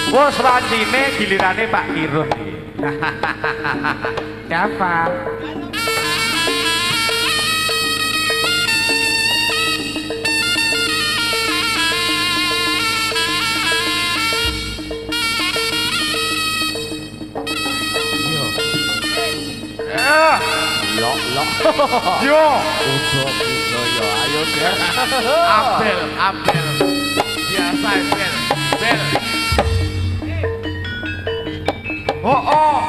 Wes wancine gilirane Pak Kirun. Siapa? Lo. Yo. Udah ya, ayo Ger. Apel. Biasa Bel. Oh. Oh.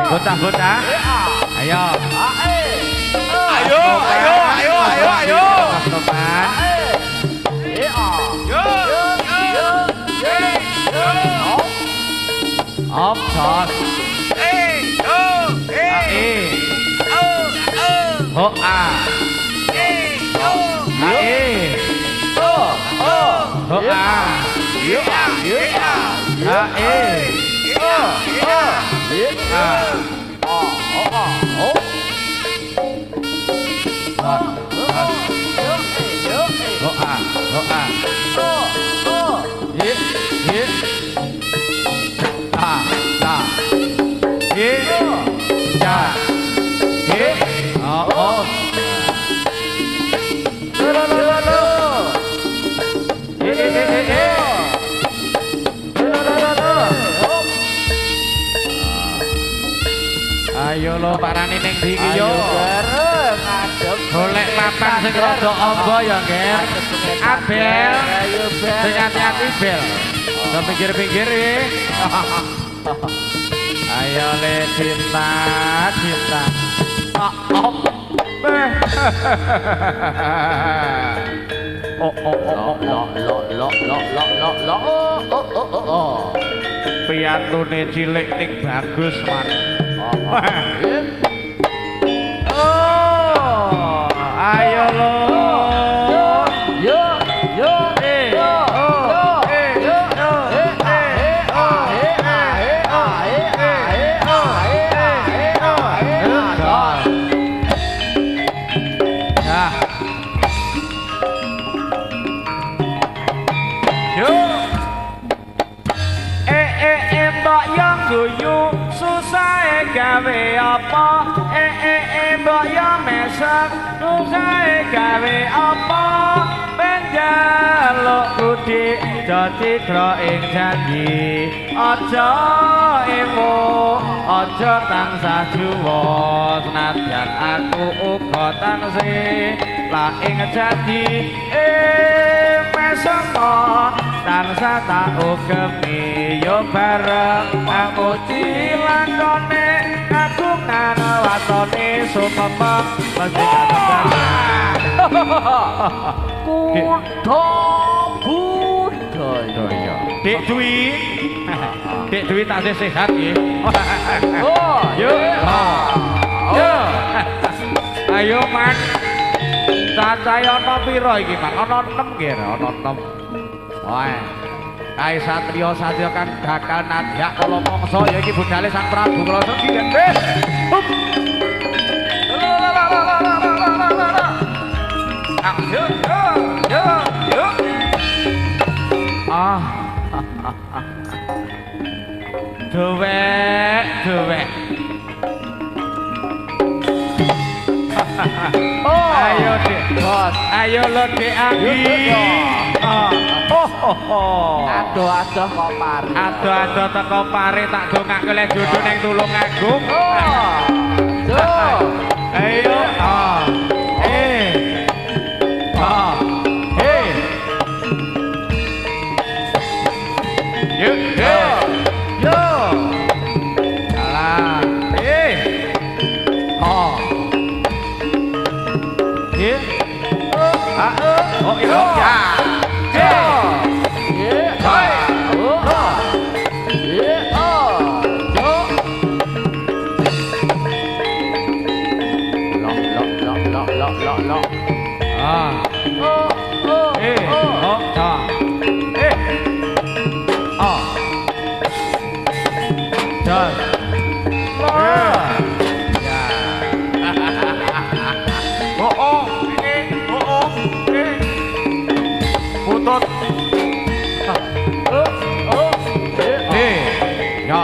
Bocah-bocah. Ayo. Ayo. Topan. Op sos. Ho a. Ho a. Ayo lo parani ning ndi iki yo. Golek papan sing rada amba ya, Ger. Abel. Ayo Bel. Sing hati-hati Bel. Ke pinggir-pinggir ya. Ayo le cinta. Piantune cilik ning bagus man. Ayo lo. Mbok yo guyu susah gawe apa mbok yo mesek susah gawe apa penjaluk kudik dadi dro ing janji aja emo aja tansah juwo senadyan aku uga tansih la ing janji mesemo tansah tak ugemi yo bareng aku cilangkone kagungan watone sumema mesti kagungan kuda budaya Dik Dwi. Dik Dwi tasih sehat nggih. Oh, Yuk. Yo. Ayo, Man. Cacahe ana pira iki, Man? Ana 6 nggih, ana 6. Wae. Kae satria satya kan bakal nadyak kala mangsa ya iki budale Sang Prabu kula segi nggih. Ah. Dewek. Oh, ayo Dik. Ayo lo Dik Anggi. Aduh kok pare. Aduh teko pare tak dongake le jodoh ning Tulungagung. Ayo. Yo. Alah. Oh, iya. Putut. Ya.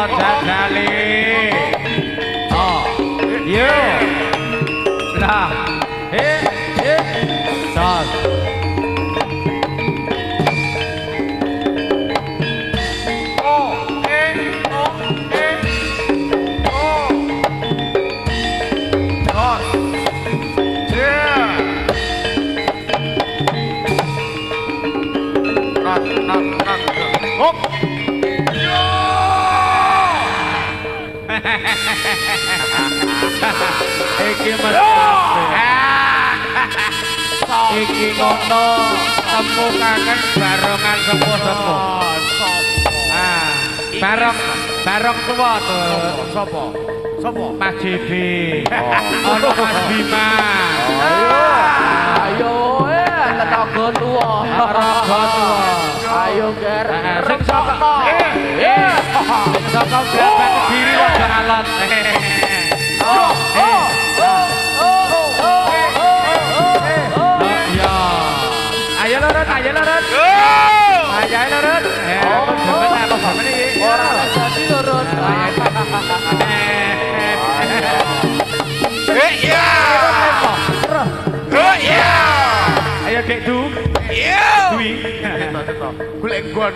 Jajali. Yo. Lah. Tos. Iki mesti iki ngono temu kangen barengan sepuh-sepuh. Bareng tuwa to. Sopo? Mas Jibi. Ono Mas Bima. Ayo tenaga tuwa. Ayo ger. Sing saka. Sing saka Brabat Kediri aja alot. Ayo lurut. Ora jadi lurut. Ayo Dek Du. Dwi. Golek gon.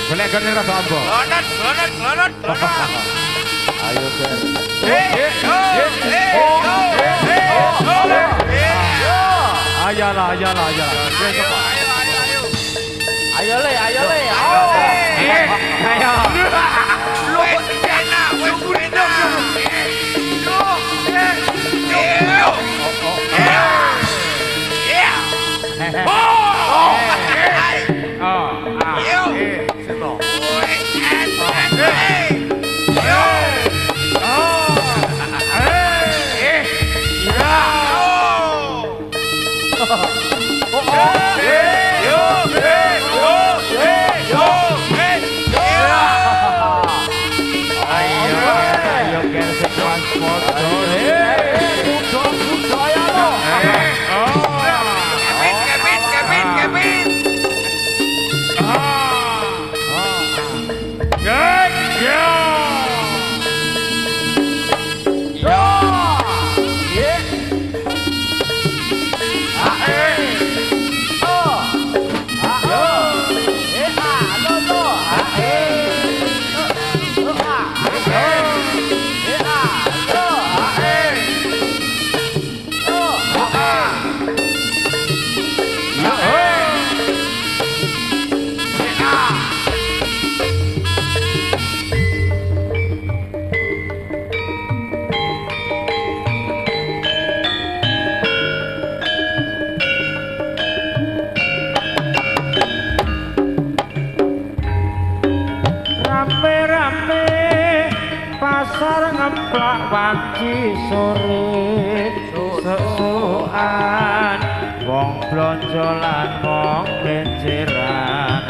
Golek gon ora sapa. Lonot. Ayo ger. Ayalah. Ayo le. Ayo. Lu enak, wes enak. blonjo lan mong benjeran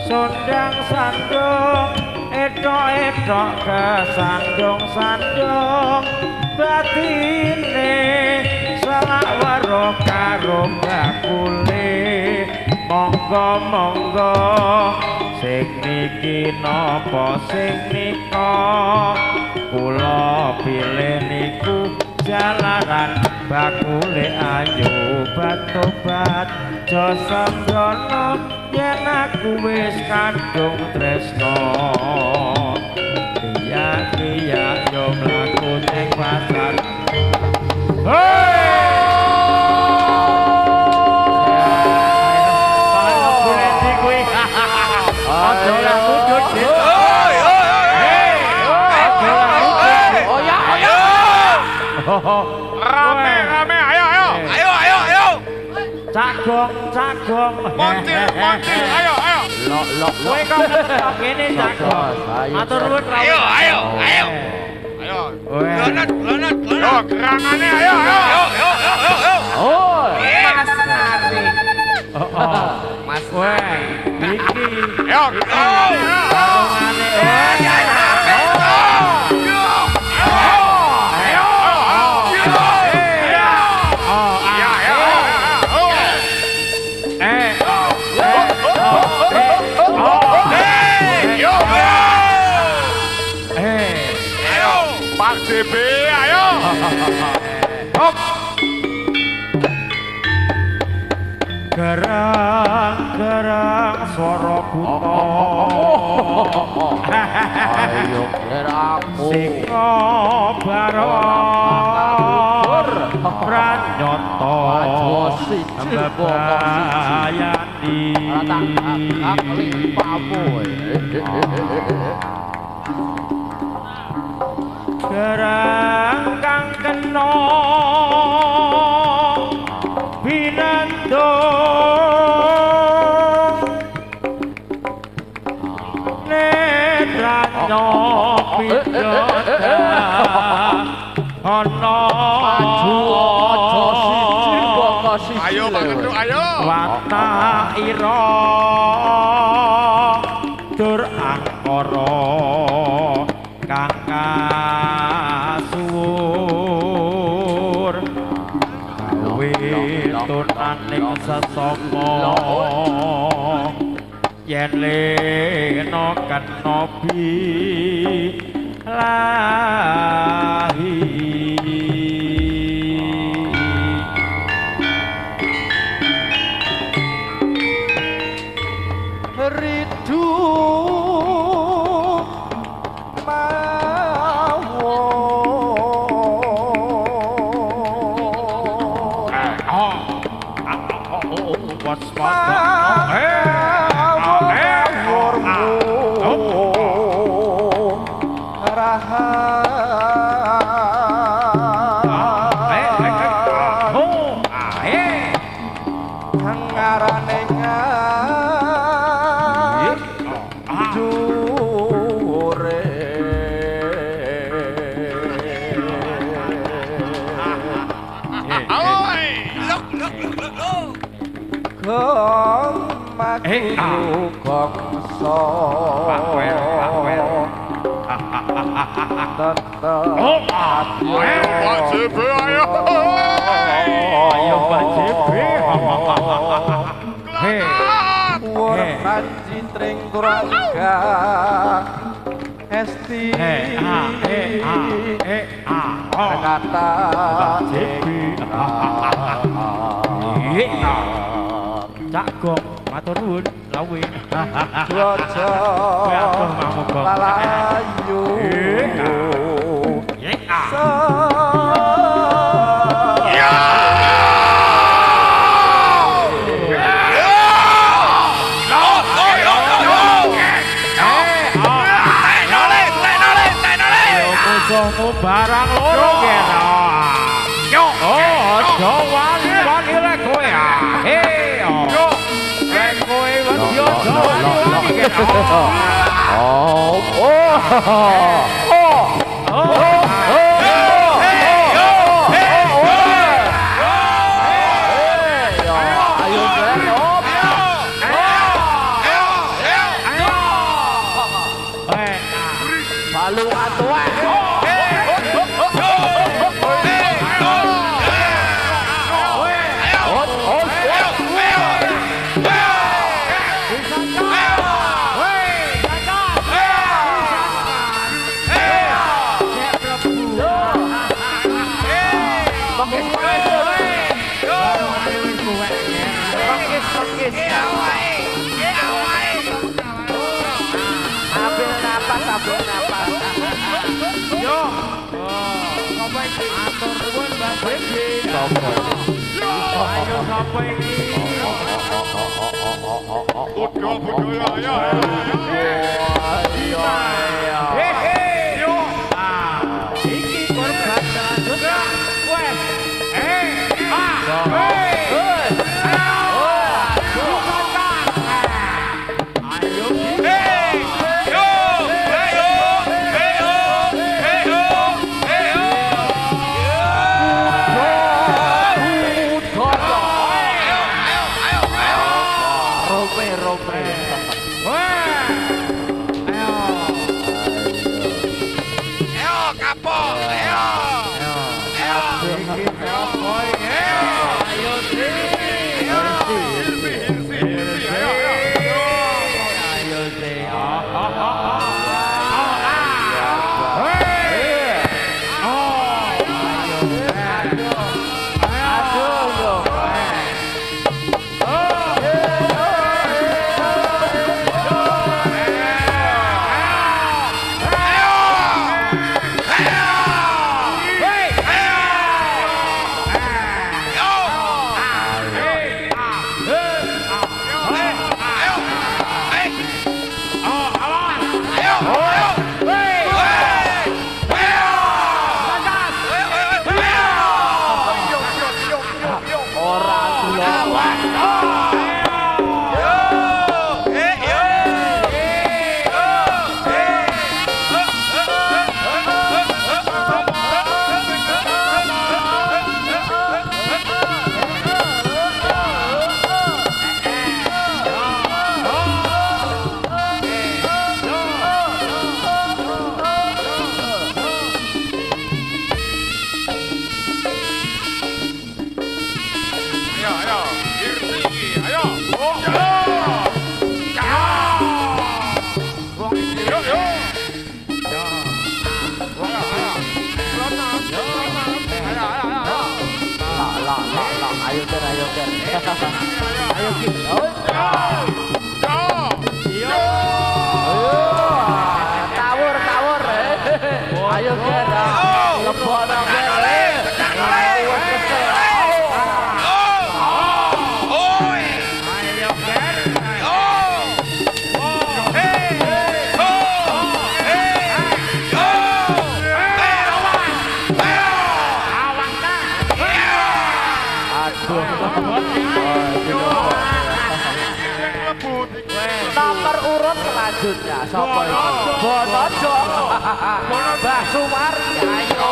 sondang sandung etok-etok kesandung-sandung batine salah weruh karo bakule monggo-monggo sing niki napa sing nika kula pilih niku jalaran bakule ayo bat-obat jo sambrono yen aku wis kandung tresno iya yo mlaku ning pasar Rame, ayo. Cagong. Montir, ayo. Kowe kok ngetok kene cagong. Matur nuwun rawuh. Ayo. Lonat. Oh, gerangane ayo. Oh, Mas Ari. Mas kowe iki. Ayo. Garungane. Pak DB, ayo. Hop. Gerang swara buta. Ayo keraku Sika baror pranyata mbebayani gerang kang kena binandung netranya pidota ana aja siji kok siji Ayo Pak Genduk, ayo. watah ira dur angkara kang kasuwur gawe tunaning sesama yen lena kena bilahi ridu Cagong matur nuwun lawe Raja lalayu musuhmu barang loro kena aja wani-wani lek kowe lek kowe wedi aja wani-wani kena Pekis, ambil napas. Yo. Sapa iki? Atur nuwun Mbak Begi. Ayo sapa iki? Budaya, ayo. Yo. Iki korban selanjutnya. Wes. Ayo Ken. Ayo Ken. Tawur. Ayo Ken. Lebokno Ken. Nomor urut selanjutnya sapa iki? Bonojo. Mbah Suwardi. Ayo.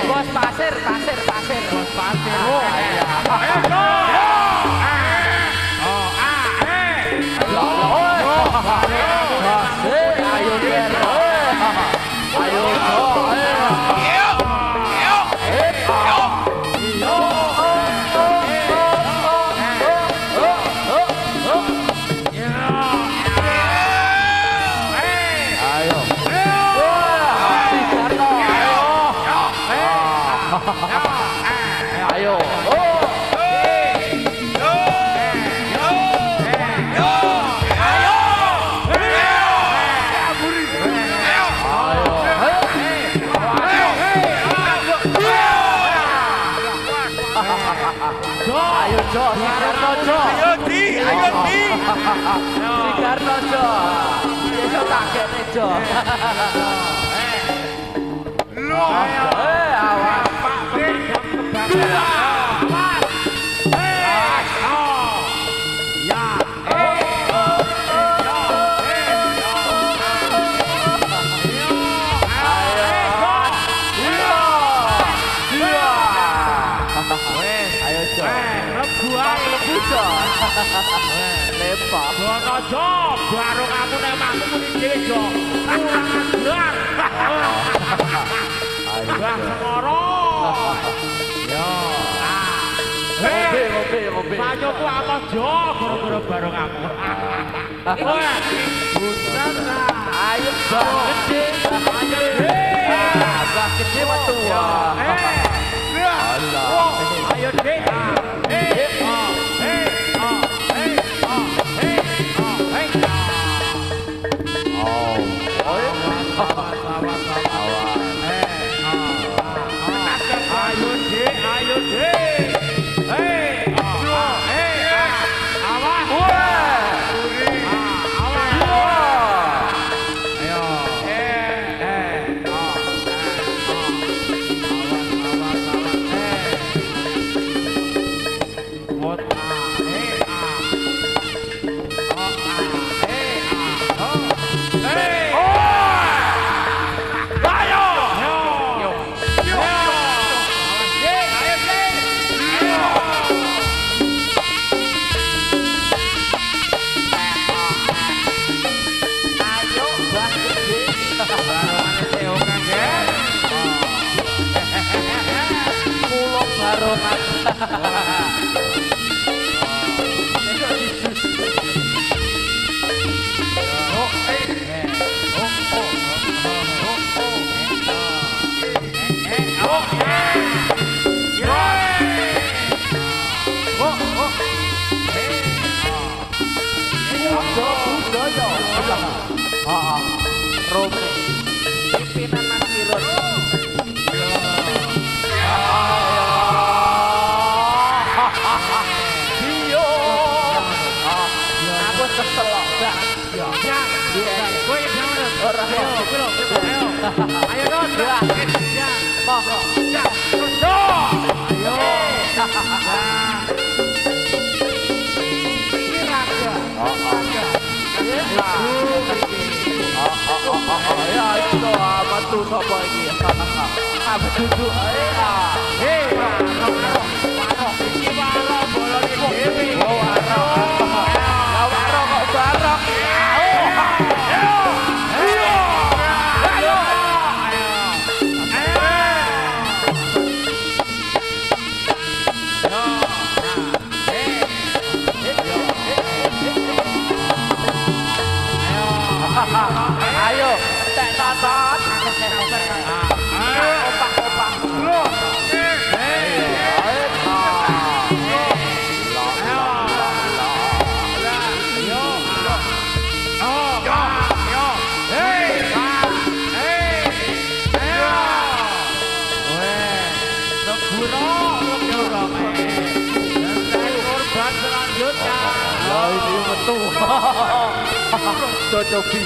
Bos pasir. Bos pasir. Ayo Ken. Ayo. Ayo. Ayo Jo, Sikarno Jo. Ayo di. Sikarno Jo. Iso takene Jo. Awak Pak Bedam kebakaran. Ayo Jo. Lebu Jo. Lepak. Bonojo, baru kamu nembakku muni dhewe Jo. Kurang ajar. Mbah Semoro. Yo. Ngopi. Banyoku apa Jo gara-gara bareng aku. Busana. Ayo Bang Gede. Bang Gede metu. Ayo Dek. Romi pimpinan Mas Kirun. Dio. Aku kesel banget. Ayo Don. Ya itu apa tuh sopo iki? Apa duduk ae ah. Iki waro bolone dhewe. Oh waro. Ya waro kok barok. Ayo, tek tonton. Opak-opak. Ini betul. Cocoki.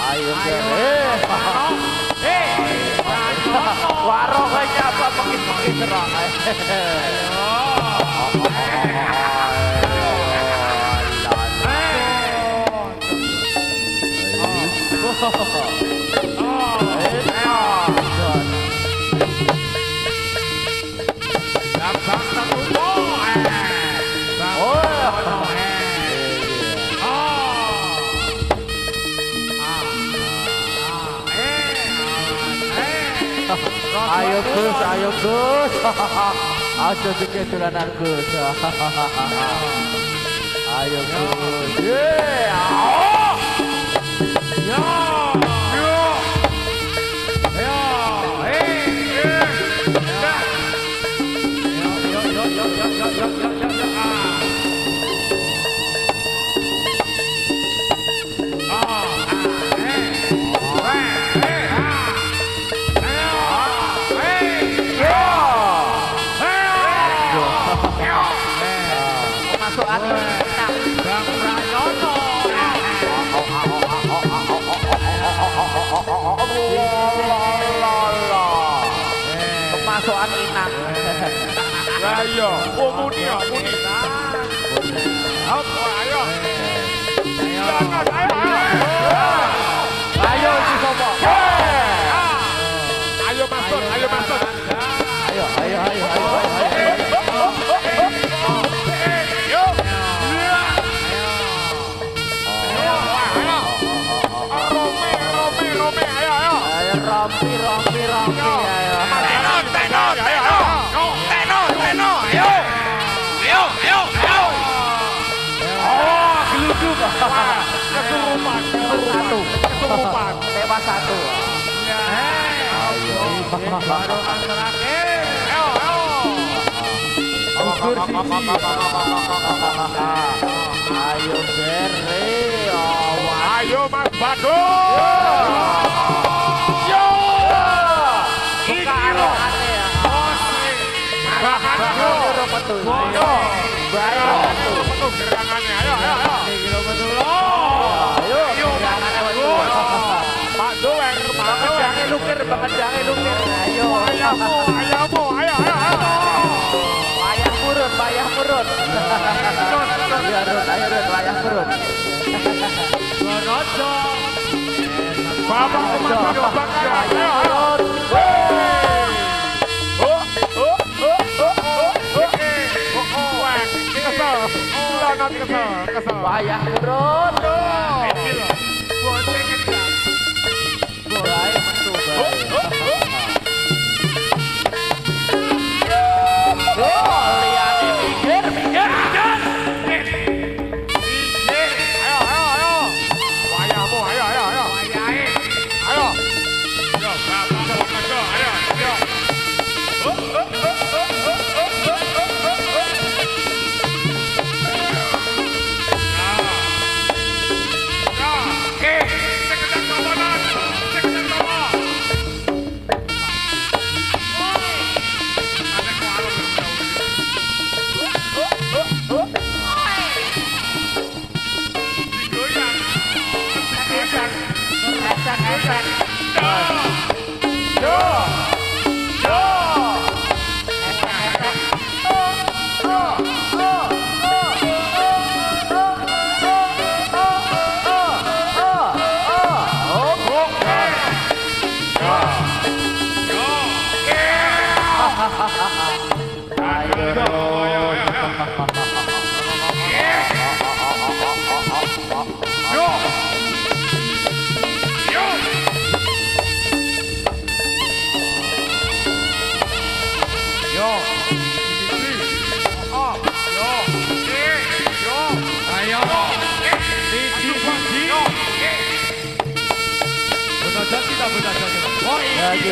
Ayo waro kowe nyapa pekis-pekis terang. Ayo Gus, ayo Gus. Aja dikit dolanan Gus. Ayo Gus. Kemasukan inang. Lah iya, muni. Ayo. Ayo si sopo. Ayo masuk. Ayo. Rompi ayo. Tenor, ayo. Oh, geluduk. Kesurupan. salah satu. Ayo, baru kan terakhir. Ayo Gere, Ayo Mas Badut. Yo. buka arahane ya. Bahanku. Betul. Ayo. Bayo. Betul gerakannya. Ayo. Kilo betul. Ayo. Gerakannya betul. Pak Doer, Jangan lukir, jangan lukir. Ayo. Ayahmu. Ayo. Wayang kurun. Ayo Rut, wayang kurun. Rojo. Bapak teman bakar. Ayo. Kesel. Wayang kurun. Baik, betul baik. Lihat minggir. Ayo. Wayahmu, ayo. Ayo. Lagi.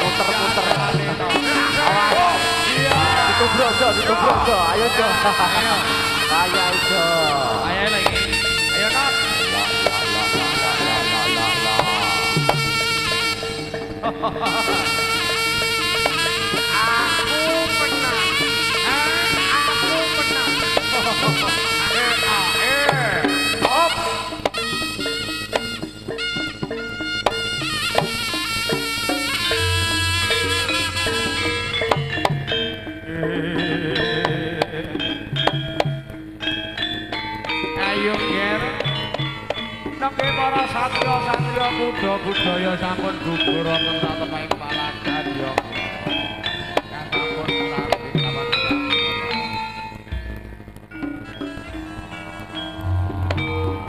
Muter. Awas. Ditubruk, Jo. Ayo, Jo. Ayo, Jo. Ayo lagi. Ayo nak. Aku menang. Hop. Ayo ger. Nangge para satya muda budaya sampun gugur wonten satemaing palagan ya. Kang sampun sareng lawan.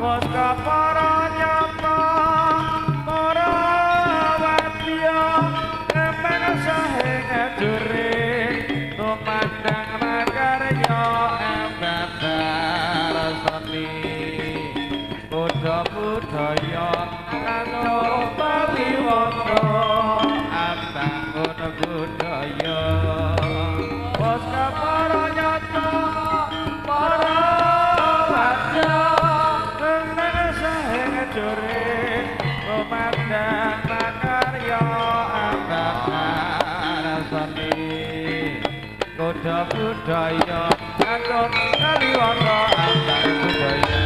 Bos kapara nyata para wadya kemen sahe ngajure tumandang makarya embabar seni budaya kanggo pawiwaka ambangun budaya bos kapara nyata para wadya kemen sahe ngajure tumandang makarya embabar seni budaya kanggo pawiwaka ambangun budaya.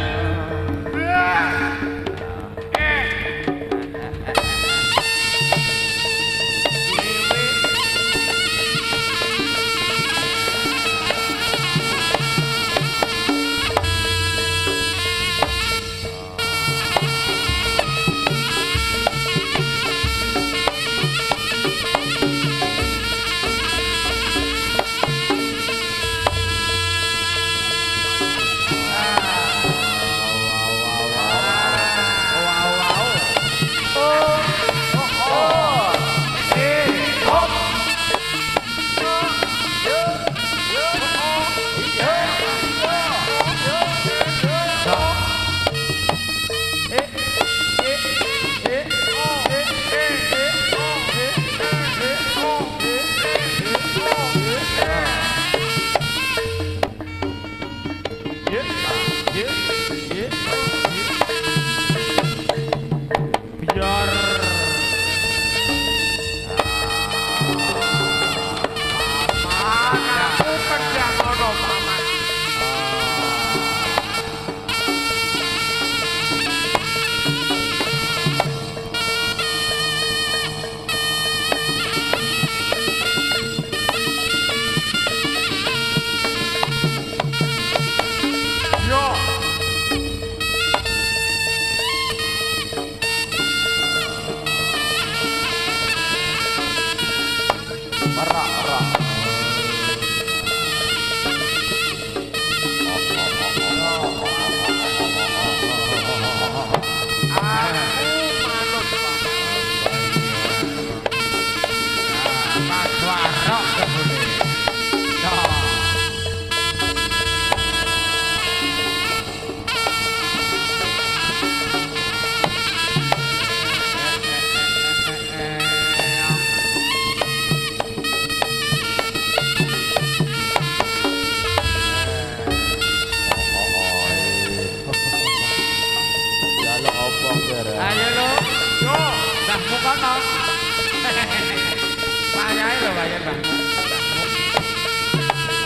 ya Bang.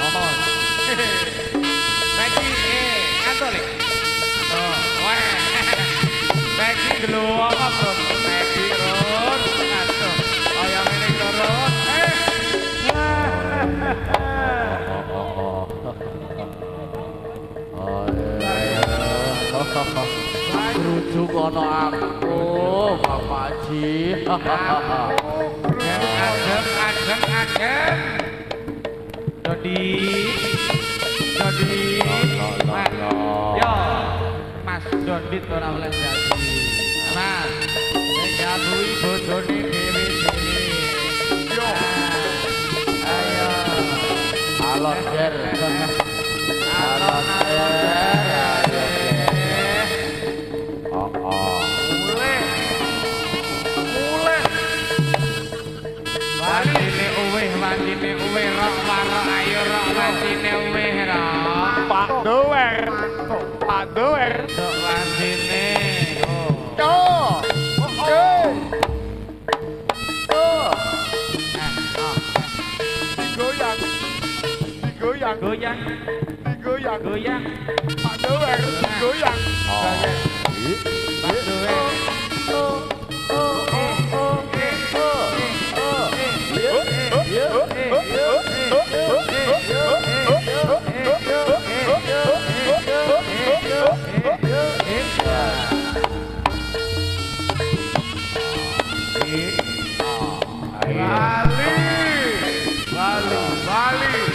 Oh. Bagi ngantuk nih. Oh, wah. Bagi dulu apa bro? Bagi terus ngantuk. Oh yang ini terus. Rujuk ono aku, Pak Haji. Adem. Dodi. Mas. Yo. Mas Dodit ora oleh jadi. Mas. Nyabui bojone dhewe-dhewe. Yo. Ayo. Alon ger. Alon ger. Mulai. Wajine uweh rok warok ayo rok wajine uweh rok. Pak Doer. Rok wajine. Yo. Digoyang. Goyang. Pak Doer. Digoyang. Pak Doer.